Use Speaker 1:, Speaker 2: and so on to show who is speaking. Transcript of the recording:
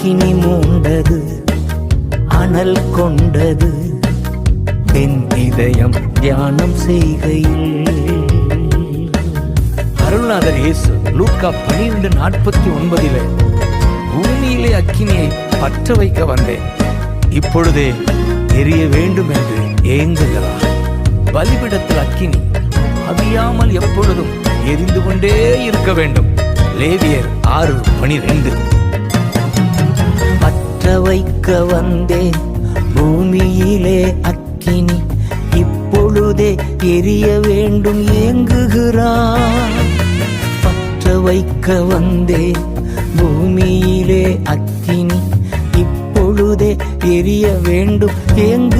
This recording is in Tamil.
Speaker 1: அக்கினி மூண்டது, அனல் கொண்டது என் இதயம் தியானம் செய்கையில்.
Speaker 2: அருள்நாதர் இயேசு லூக்கா 12:49 பூமியிலே அக்கினியை பற்ற வைக்க வந்தேன், இப்பொழுதே எரிய வேண்டும் என்று ஏங்குகிறார். பலிபிடத்தில் அக்கினி அவியாமல் எப்பொழுதும் எரிந்து கொண்டே இருக்க வேண்டும். லேவியர் 6:12.
Speaker 1: பற்ற வைக்க வந்தேன் பூமியிலே அக்கினி, இப்பொழுதே எரிய வேண்டும் ஏங்குகிறார். பற்ற வைக்க வந்தேன் பூமியிலே அக்கினி, இப்பொழுதே எரிய வேண்டும் ஏங்குகிறார்.